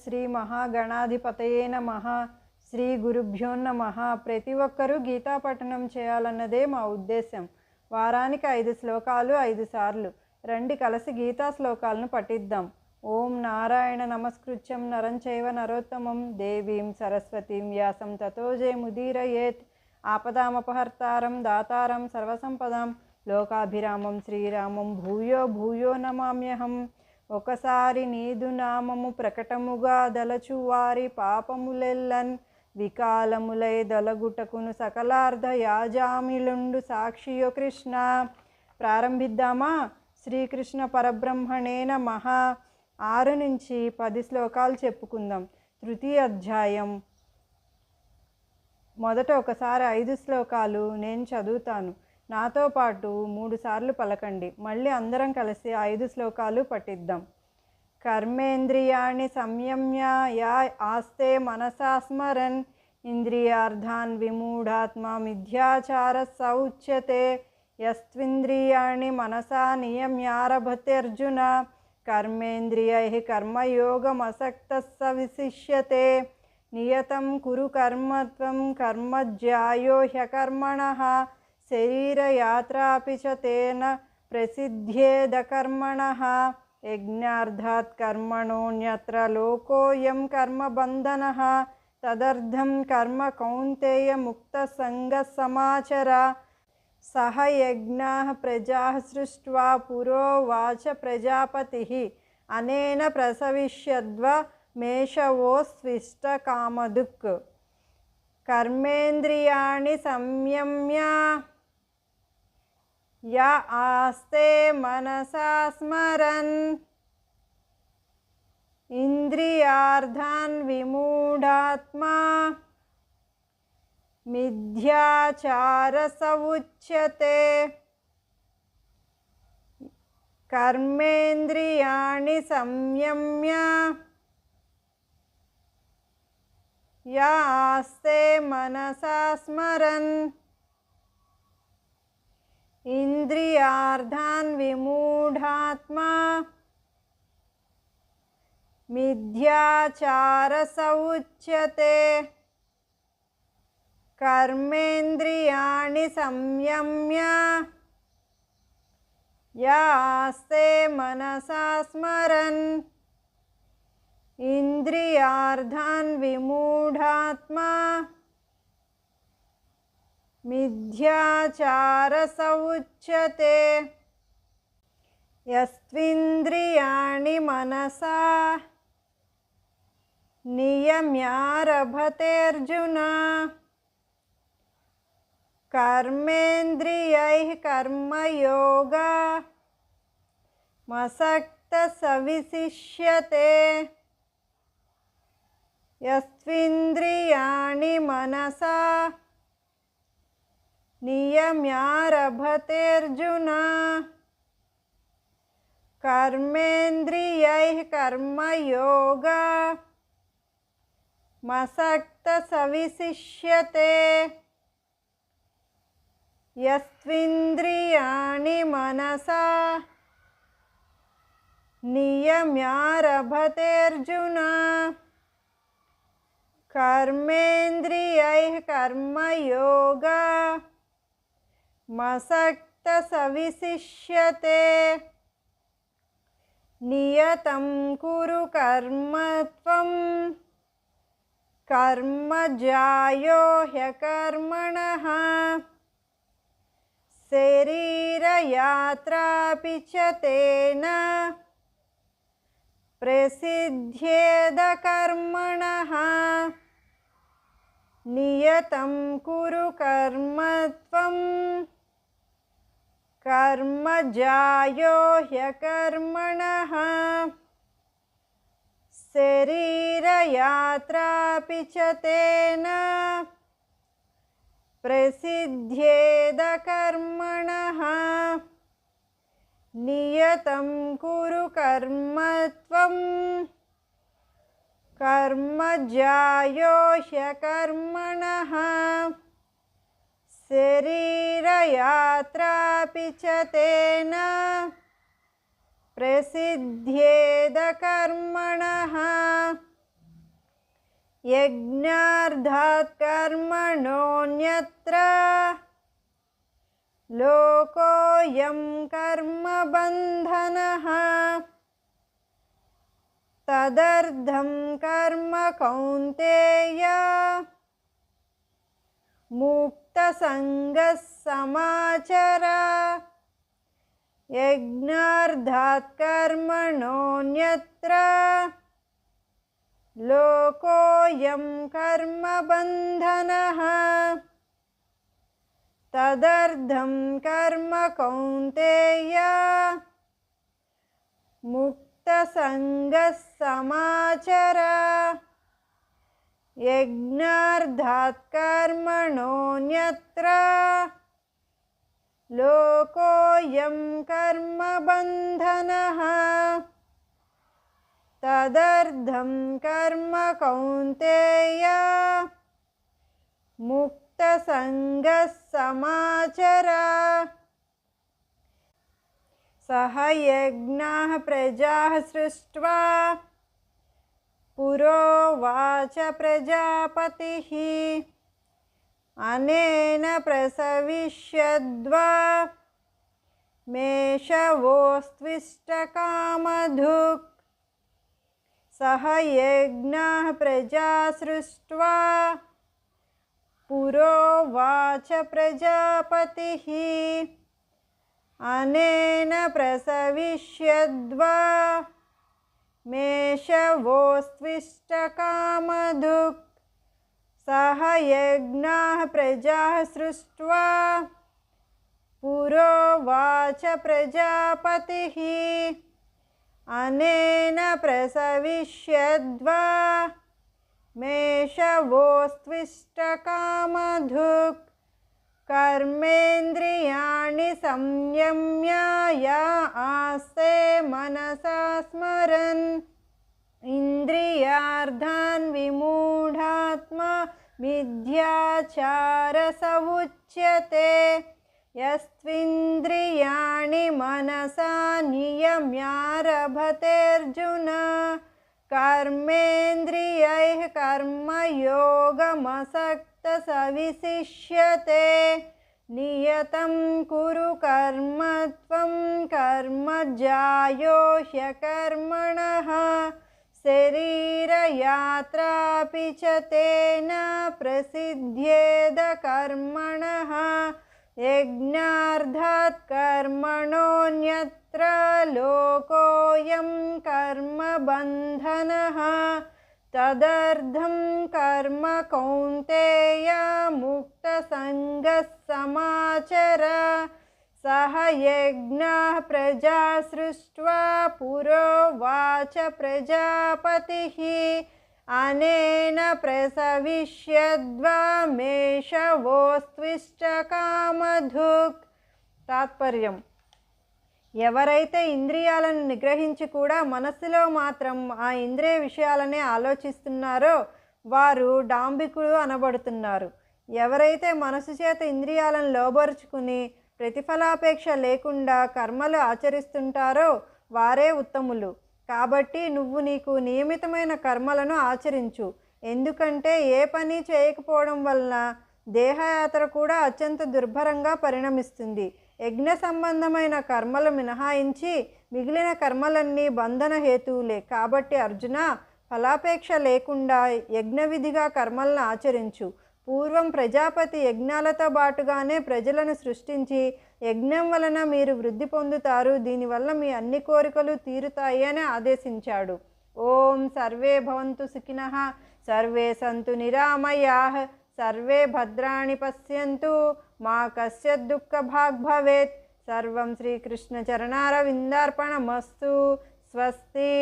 శ్రీ మహాగణాధిపతయే నమః. శ్రీ గురుభ్యో నమః. ప్రతి ఒక్కరూ గీతా పఠనం చేయాలన్నదే మా ఉద్దేశం. వారానికి 5 శ్లోకాలు 5 సార్లు. రండి కలిసి గీతా శ్లోకాలను పఠిద్దాం. ఓం నారాయణ నమస్కృత్యం నరం చైవ నరోత్తమం దేవీం సరస్వతీం వ్యాసం తతో జయముదీరయేత్. ఆపదామపహర్తారం దాతారం సర్వసంపదాం లోకాభిరామం శ్రీరామం భూయో భూయో నమామ్యహం. ఒకసారి నీదు నామము ప్రకటముగా దలచువారి పాపములెల్లన్ వికాలములై దొలగుటకును సకలార్ధ యాజామిలుండు సాక్షియో కృష్ణ. ప్రారంభిద్దామా? శ్రీకృష్ణ పరబ్రహ్మణే నమః. 6 నుంచి 10 శ్లోకాలు చెప్పుకుందాం. తృతీయ అధ్యాయం. మొదట ఒకసారి 5 శ్లోకాలు నేను చదువుతాను. నాతో పాటు 3 సార్లు పలకండి. మళ్ళీ అందరం కలిసి 5 శ్లోకాలు పఠిద్దాం. కర్మేంద్రియాణి సంయమ్య యా ఆస్తే మనసా స్మరన్ ఇంద్రియార్థాన్ విమూఢాత్మా మిథ్యాచార సౌచ్యతే. యస్త్వింద్రియాణి మనసా నియమ్యారభతేర్జున కర్మేంద్రియైః కర్మయోగమసక్తః స విశిష్యతే. నియతం కురు కర్మత్వం కర్మజ్యాయో హ్యకర్మణః శరీరయాత్రాపి చ తేన ప్రసిద్ధ్యేద కర్మణః. యజ్ఞార్థాత్ కర్మణోన్యత్ర లోకోయం కర్మబంధనః తదర్థం కర్మ కౌంతేయ ముక్తసంగః సమాచర. సహ యజ్ఞాః ప్రజాః సృష్ట్వా పురోవాచ ప్రజాపతిః అనేన ప్రసవిష్యద్వ మేషవోస్విష్ట కామధుక్. కర్మేంద్రియాణి సంయమ్య య ఆస్తే మనసా స్మరన్ ఇంద్రియార్థాన్ విమూఢాత్మా మిథ్యాచార సముచ్యతే. కర్మేంద్రియాణి సంయమ్య యా ఆస్తే మనసా స్మరన్ ఇంద్రియార్థాన్ విమూఢాత్మా మిథ్యాచార సముచ్యతే. కర్మేంద్రియాణి సంయమ్య యా ఆస్తే మనసా స్మరన్ ఇంద్రియార్థాన్ విమూఢాత్మా మిథ్యాచార సముచ్యతే. యస్త్వింద్రియాణి మనసా నియమ్యారభతేర్జున కర్మేంద్రియైః కర్మయోగా మసక్తః స విశిష్యతే. యస్త్వింద్రియాణి మనసా నియమ్యారభతేర్జున కర్మేంద్రియైః కర్మయోగా మసక్తః స విశిష్యతే. యస్త్వింద్రియాణి మనసా నియమ్యారభతేర్జున కర్మేంద్రియైః కర్మయోగా మసక్తః స విశిష్యతే. నియతం కురు కర్మత్వం కర్మజ్యాయో హ్యకర్మణః శరీరయాత్రాపి చ తేన ప్రసిద్ధ్యేద కర్మణః. నియతం కురు కర్మత్వం కర్మజ్యాయో హ్యకర్మణః శరీరయాత్రాపి చ తేన ప్రసిద్ధ్యేద కర్మణః. నియతం కురు కర్మత్వం కర్మజ్యాయో హ్యకర్మణః శరీరయాత్రాపి చ తేన ప్రసిద్ధ్యేద కర్మణః యజ్ఞార్థాత్ కర్మణోన్యత్ర లోకోయం కర్మబంధనః తదర్థం కర్మ కౌంతేయ ముక్తసంగః సమాచర. యజ్ఞార్థాత్ కర్మణోన్యత్ర లోకోయం కర్మబంధనః తదర్థం కర్మ కౌంతేయ ముక్తసంగః సమాచర. యజ్ఞార్థాత్ కర్మణోన్యత్ర లోకోయం కర్మబంధనః తదర్థం కర్మ కౌంతేయ ముక్తసంగః సమాచర. సహ యజ్ఞాః ప్రజాః సృష్ట్వా పురోవాచ ప్రజాపతిః అనేన ప్రసవిష్యద్వా మేషవోస్త్విష్టకామధుక్. సహ యజ్ఞాః ప్రజా సృష్ట్వా పురోవాచ ప్రజాపతిః అనేన ప్రసవిష్యద్వా మేషవోస్త్విష్టకామధుక్. సహ యజ్ఞాః ప్రజాః సృష్ట్వా పురోవాచ ప్రజాపతిః అనేన ప్రసవిష్యద్వా మేషవోస్త్విష్టకామధుక్. కర్మేంద్రియాణి సంయమ్య యా ఆస్తే మనసా స్మరన్ ఇంద్రియార్థాన్ విమూఢాత్మా మిథ్యాచారస ఉచ్యతే. యస్త్వింద్రియాణి మనసా నియమ్యారభతేర్జున కర్మేంద్రియైః కర్మయోగమసక్త సవిశిష్యతే. నియతం కురు కర్మత్వం కర్మజ్యాయో హ్యకర్మణః శరీరయాత్రాపి చ తేన ప్రసిద్ధ్యేద కర్మణః. యజ్ఞార్థాత్ కర్మణోన్యత్ర లోకోయం కర్మబంధనః తదర్థం కర్మ కౌంతేయ ముక్తసంగః సమాచర. సహ యజ్ఞాః ప్రజా సృష్ట్వా పురోవాచ ప్రజాపతిః అనేన ప్రసవిష్యద్వా మేషవోస్త్విష్టకామధుక్. తాత్పర్యం: ఎవరైతే ఇంద్రియాలను నిగ్రహించి కూడా మనస్సులో మాత్రం ఆ ఇంద్రియ విషయాలనే ఆలోచిస్తున్నారో వారు డాంబికులు అనబడుతున్నారు. ఎవరైతే మనసు చేత ఇంద్రియాలను లోబరుచుకుని ప్రతిఫలాపేక్ష లేకుండా కర్మలు ఆచరిస్తుంటారో వారే ఉత్తములు. కాబట్టి నువ్వు నీకు నియమితమైన కర్మలను ఆచరించు. ఎందుకంటే ఏ పని చేయకపోవడం వలన దేహయాత్ర కూడా అత్యంత దుర్భరంగా పరిణమిస్తుంది. యజ్ఞ సంబంధమైన కర్మలు మినహాయించి మిగిలిన కర్మలన్నీ బంధన హేతువులే. కాబట్టి అర్జున, ఫలాపేక్ష లేకుండా యజ్ఞవిధిగా కర్మలను ఆచరించు. పూర్వం ప్రజాపతి యజ్ఞాలతో బాటుగానే ప్రజలను సృష్టించి యజ్ఞం వలన మీరు వృద్ధి పొందుతారు, దీనివల్ల మీ అన్ని కోరికలు తీరుతాయి అని ఆదేశించాడు. ఓం సర్వే భవంతు సుఖినః, సర్వే సంతు నిరామయాః, సర్వే భద్రాణి పశ్యంతు, మా కశ్చిద్ దుఃఖభాగ్ భవేత్. సర్వం శ్రీకృష్ణ చరణారవిందార్పణమస్తు. స్వస్తి.